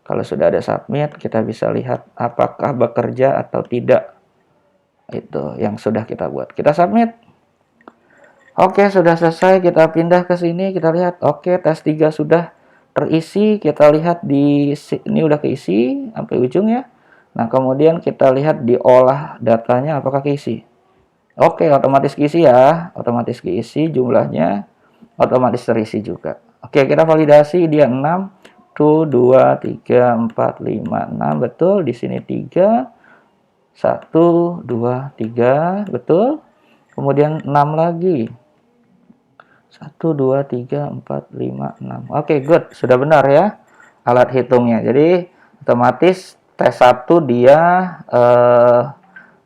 Kalau sudah ada submit, kita bisa lihat apakah bekerja atau tidak. Itu yang sudah kita buat. Kita submit. Oke, sudah selesai. Kita pindah ke sini, kita lihat. Oke, tes 3 sudah terisi. Kita lihat di ini udah keisi sampai ujung ya. Nah, kemudian kita lihat diolah datanya apakah keisi. Oke, otomatis keisi ya. Otomatis keisi jumlahnya, otomatis terisi juga. Oke, kita validasi dia 6. Tuh 2, 3, 4, 5, 6. Betul, di sini 3. 1, 2, 3. Betul. Kemudian 6 lagi. 1, 2, 3, 4, 5, 6. Oke, good. Sudah benar ya alat hitungnya. Jadi otomatis tes 1 dia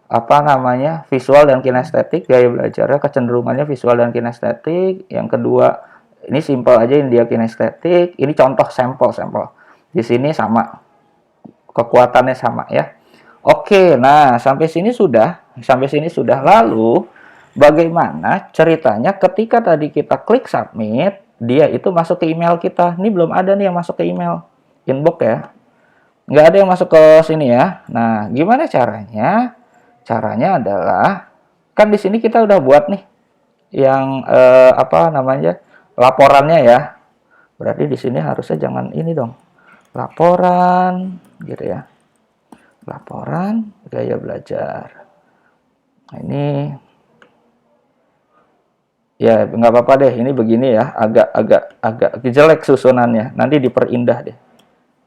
apa namanya, visual dan kinestetik, gaya belajarnya kecenderungannya visual dan kinestetik. Yang kedua, ini simpel aja, ini dia kinestetik. Ini contoh sampel. Di sini sama, kekuatannya sama ya. Oke, nah sampai sini sudah. Lalu bagaimana ceritanya ketika tadi kita klik submit, dia itu masuk ke email kita. Ini belum ada nih yang masuk ke email inbox ya. Nggak ada yang masuk ke sini ya. Nah, gimana caranya? Caranya adalah, kan di sini kita udah buat nih yang apa namanya, laporannya ya. Berarti di sini harusnya jangan ini dong. Laporan gitu ya. Laporan gaya belajar. Nah, ini ya nggak apa-apa deh, ini begini ya, agak jelek susunannya. Nanti diperindah deh.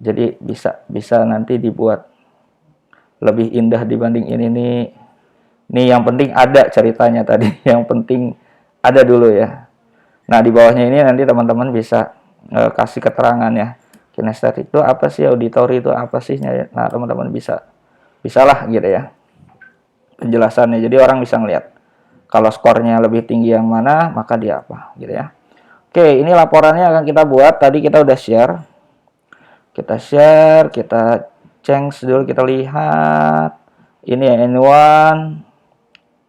Jadi bisa nanti dibuat lebih indah dibanding ini nih. Nih yang penting ada ceritanya tadi. Yang penting ada dulu ya. Nah, di bawahnya ini nanti teman-teman bisa kasih keterangan ya. Kinestetik itu apa sih, auditori itu apa sih? Nah, teman-teman bisalah gitu ya penjelasannya. Jadi orang bisa ngeliat. Kalau skornya lebih tinggi yang mana, maka dia apa gitu ya. Oke, ini laporannya akan kita buat. Tadi kita udah share. Kita change dulu, kita lihat. Ini ya, N1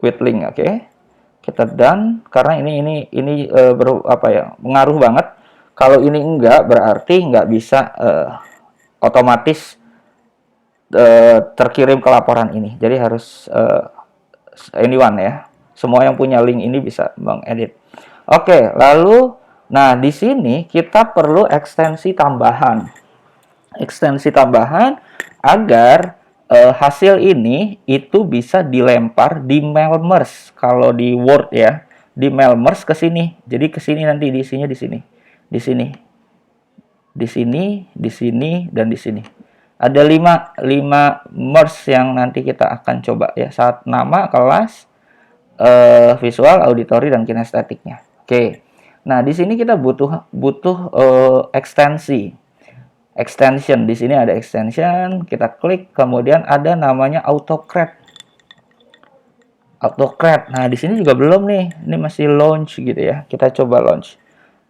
with link, oke. Kita done karena ini apa ya, mengaruh banget. Kalau ini enggak, berarti nggak bisa otomatis terkirim ke laporan ini. Jadi harus anyone ya. Semua yang punya link ini bisa mengedit. Oke, lalu nah di sini kita perlu ekstensi tambahan. Ekstensi tambahan agar hasil ini itu bisa dilempar di mail merge. Kalau di Word ya, di mail merge ke sini. Jadi ke sini nanti diisinya di sini. Di sini. Di sini, di sini, dan di sini. Ada 5 merge yang nanti kita akan coba ya. Saat nama, kelas, visual, auditori, dan kinestetiknya. Oke. Nah, di sini kita butuh ekstensi. Extension. Di sini ada extension, kita klik, kemudian ada namanya AutoCAD. AutoCAD. Nah, di sini juga belum nih. Ini masih launch gitu ya. Kita coba launch.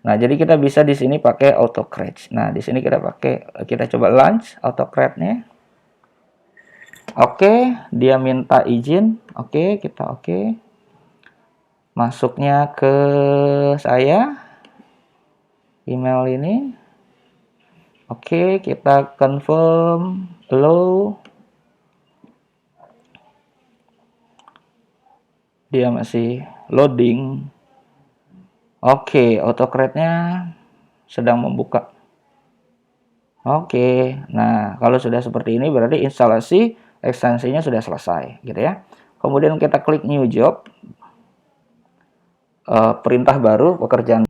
Nah, jadi kita bisa di sini pakai AutoCAD. Nah, di sini kita coba launch AutoCAD-nya. Oke, dia minta izin. Oke, kita oke. Masuknya ke saya email ini. Oke, kita confirm allow. Dia masih loading. Oke, AutoCAD-nya sedang membuka. Oke, nah kalau sudah seperti ini berarti instalasi ekstensinya sudah selesai gitu ya. Kemudian kita klik new job, perintah baru, pekerjaan.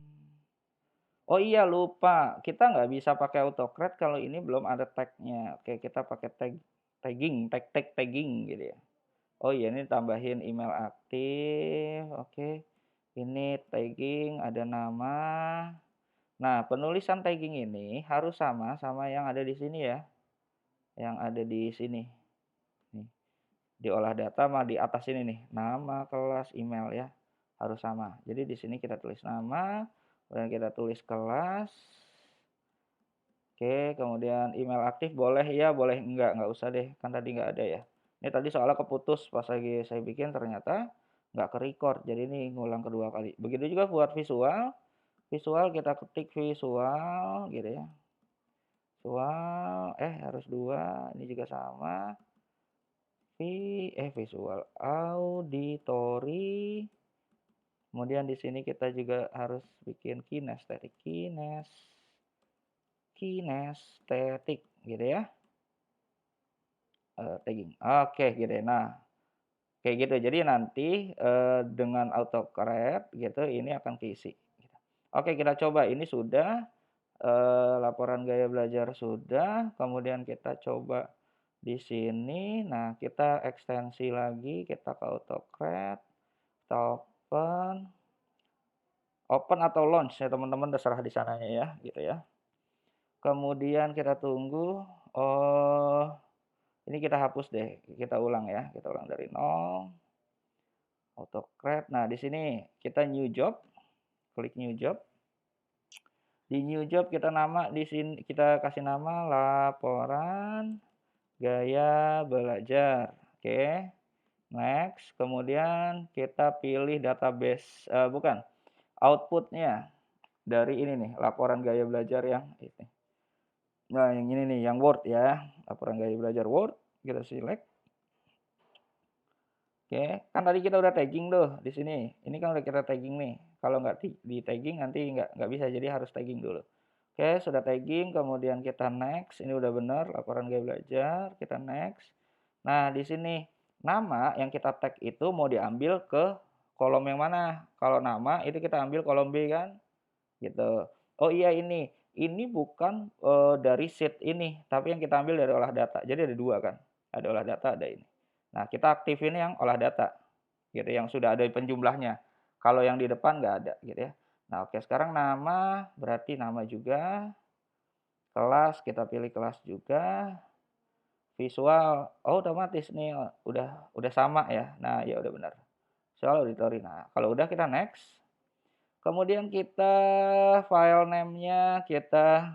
Oh iya, lupa, kita nggak bisa pakai AutoCAD kalau ini belum ada tag-nya. Oke, kita pakai tagging gitu ya. Oh iya, ini tambahin email aktif. Oke, ini tagging, ada nama. Nah, penulisan tagging ini harus sama yang ada di sini ya. Yang ada di sini. Nih, diolah data mah di atas ini nih. Nama, kelas, email ya. Harus sama. Jadi di sini kita tulis nama, kemudian kita tulis kelas. Oke, kemudian email aktif boleh ya, boleh enggak usah deh. Kan tadi nggak ada ya. Ini tadi soalnya keputus pas lagi saya bikin ternyata nggak ke-record. Jadi ini ngulang kedua kali. Begitu juga buat visual. Visual kita ketik visual gitu ya. visual, harus 2, ini juga sama. Visual, auditory. Kemudian di sini kita juga harus bikin kinestetik, kinestetik gitu ya. Tagging. Oke, gitu ya. Nah, kayak gitu. Jadi nanti dengan autocrate gitu ini akan keisi. Gitu. Oke, kita coba. Ini sudah laporan gaya belajar sudah. Kemudian kita coba di sini. Nah, kita ekstensi lagi. Kita ke autocrate. Kita open atau launch ya teman-teman, terserah di sananya ya, gitu ya. Kemudian kita tunggu. Oh, ini kita hapus deh. Kita ulang ya. Kita ulang dari 0. Autocrate. Nah, di sini kita new job, klik new job. Di new job kita di sini kita kasih nama laporan gaya belajar. Oke. Next, kemudian kita pilih database bukan, outputnya dari ini nih, laporan gaya belajar yang ini. Nah, yang ini nih, yang Word ya, laporan gaya belajar Word, kita select. Oke, kan tadi kita udah tagging tuh di sini. Ini kan udah kita tagging nih. Kalau nggak di tagging nanti nggak bisa, jadi harus tagging dulu. Oke, sudah tagging, kemudian kita next. Ini udah benar laporan gaya belajar, kita next. Nah, di sini nama yang kita tag itu mau diambil ke kolom yang mana? Kalau nama itu kita ambil kolom B kan? Gitu. Oh iya ini bukan dari sheet ini, tapi yang kita ambil dari olah data. Jadi ada 2 kan? Ada olah data, ada ini. Nah, kita aktifin yang olah data, gitu, yang sudah ada penjumlahnya. Kalau yang di depan nggak ada, gitu ya. Nah, oke, sekarang nama, berarti nama juga. Kelas, kita pilih kelas juga. Visual, oh otomatis nih, udah sama ya. Nah, ya udah benar. Visual auditory. Nah, kalau udah kita next. Kemudian kita file name-nya kita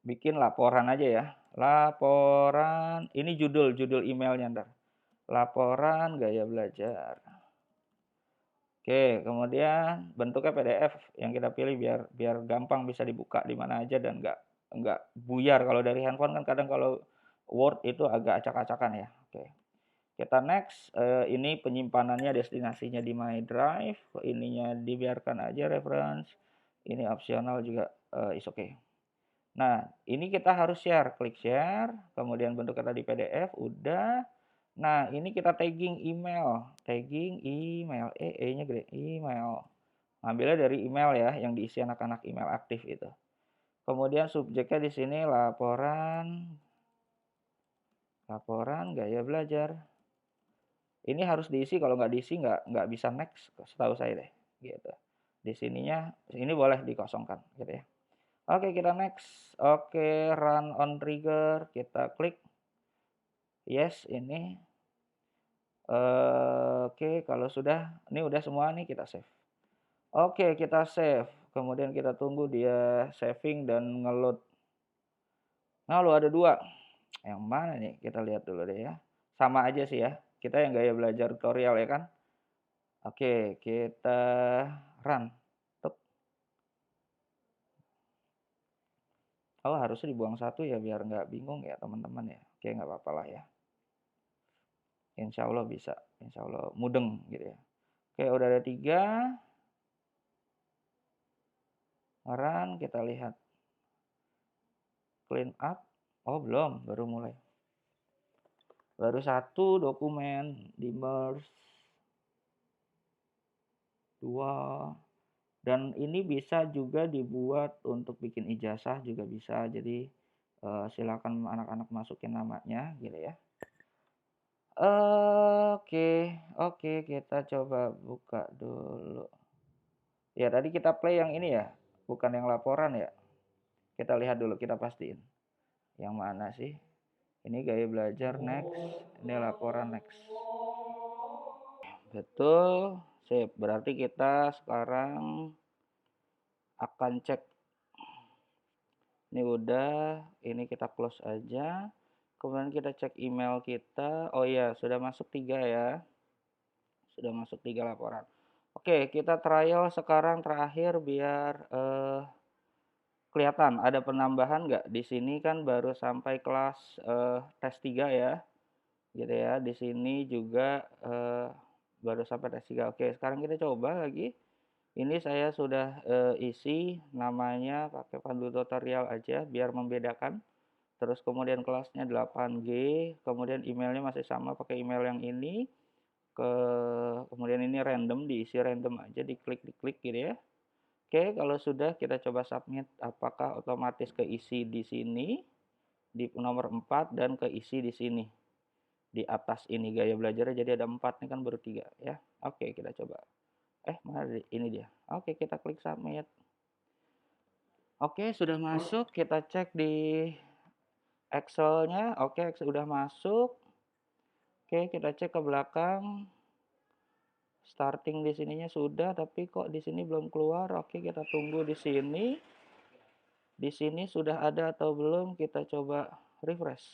bikin laporan aja ya. Laporan, ini judul emailnya ntar. Laporan gaya belajar. Oke, kemudian bentuknya PDF yang kita pilih biar gampang bisa dibuka di mana aja dan nggak buyar. Kalau dari handphone kan kadang kalau Word itu agak acak-acakan ya. Oke. Kita next, ini penyimpanannya destinasinya di My Drive, ininya dibiarkan aja reference. Ini opsional juga, is okay. Nah, ini kita harus share, klik share, kemudian bentuknya tadi PDF, udah. Nah, ini kita tagging email, E-nya gede, email. Ngambilnya dari email ya, yang diisi anak-anak email aktif itu. Kemudian subjeknya di sini laporan gaya belajar. Ini harus diisi, kalau nggak diisi nggak bisa next, setahu saya deh, gitu. Di sininya, ini boleh dikosongkan, gitu ya. Oke, kita next. Oke, run on trigger, kita klik yes, ini. Oke, kalau sudah, ini udah semua nih, kita save. Oke, kita save. Kemudian kita tunggu dia saving dan ngeload. Nah, lu ada 2. Yang mana nih? Kita lihat dulu deh ya. Sama aja sih ya. Kita yang gaya belajar tutorial ya kan. Oke, kita run. Tuk. Oh, harusnya dibuang 1 ya biar nggak bingung ya teman-teman ya. Oke, nggak apa-apa lah ya. Insya Allah bisa. Insya Allah mudeng gitu ya. Oke, udah ada 3. Run, kita lihat. Clean up. Oh, belum. Baru mulai. Baru 1 dokumen di merge. 2. Dan ini bisa juga dibuat untuk bikin ijazah juga bisa. Jadi silakan anak-anak masukin namanya gitu ya. Oke, kita coba buka dulu. Ya, tadi kita play yang ini ya, bukan yang laporan ya. Kita lihat dulu, kita pastiin. Yang mana sih? Ini gaya belajar next, ini laporan next. Betul, sip. Berarti kita sekarang akan cek. Ini udah, ini kita close aja. Kemudian kita cek email kita. Oh iya, sudah masuk 3 ya. Sudah masuk 3 laporan. Oke, kita trial sekarang terakhir biar kelihatan ada penambahan nggak? Di sini kan baru sampai kelas tes 3 ya, gitu ya. Di sini juga baru sampai tes 3. Oke, sekarang kita coba lagi. Ini saya sudah isi namanya pakai pandu tutorial aja biar membedakan. Terus kemudian kelasnya 8G, kemudian emailnya masih sama pakai email yang ini. Kemudian ini random, diisi random aja, diklik gitu ya. Oke, kalau sudah kita coba submit, apakah otomatis keisi di sini di nomor 4 dan keisi di sini di atas ini gaya belajarnya, jadi ada 4 nih kan baru 3 ya. Oke, kita coba. Mana ini dia. Oke, kita klik submit. Oke, sudah masuk. Kita cek di Excel-nya. Oke, Excel udah masuk. Oke, kita cek ke belakang. Starting di sininya sudah, tapi kok di sini belum keluar. Oke, kita tunggu di sini. Di sini sudah ada atau belum? Kita coba refresh.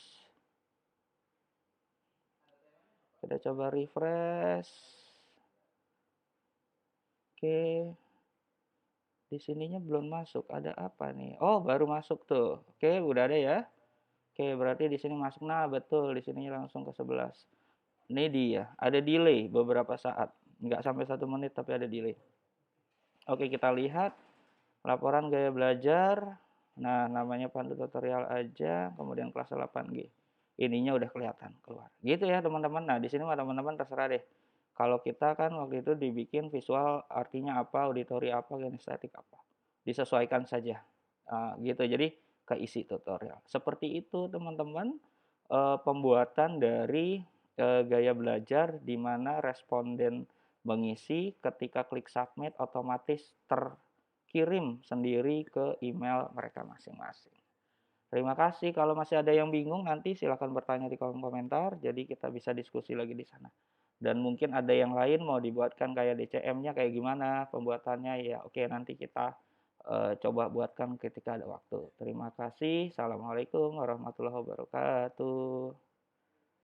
Kita coba refresh. Oke. Di sininya belum masuk. Ada apa nih? Oh, baru masuk tuh. Oke, udah ada ya. Oke, berarti di sini masuk. Nah, betul. Di sininya langsung ke 11. Ini dia. Ada delay beberapa saat. Nggak sampai 1 menit, tapi ada delay. Oke, kita lihat. Laporan gaya belajar. Nah, namanya pandu tutorial aja. Kemudian kelas 8G. Ininya udah kelihatan keluar. Gitu ya, teman-teman. Nah, di sini mah teman-teman terserah deh. Kalau kita kan waktu itu dibikin visual artinya apa, auditori apa, kinestetik apa. Disesuaikan saja. Gitu. Jadi keisi tutorial. Seperti itu teman-teman pembuatan dari gaya belajar di mana responden mengisi ketika klik submit otomatis terkirim sendiri ke email mereka masing-masing. Terima kasih. Kalau masih ada yang bingung nanti silakan bertanya di kolom komentar. Jadi kita bisa diskusi lagi di sana. Dan mungkin ada yang lain mau dibuatkan kayak DCM-nya kayak gimana pembuatannya ya. Oke, nanti kita coba buatkan ketika ada waktu. Terima kasih. Assalamualaikum warahmatullahi wabarakatuh.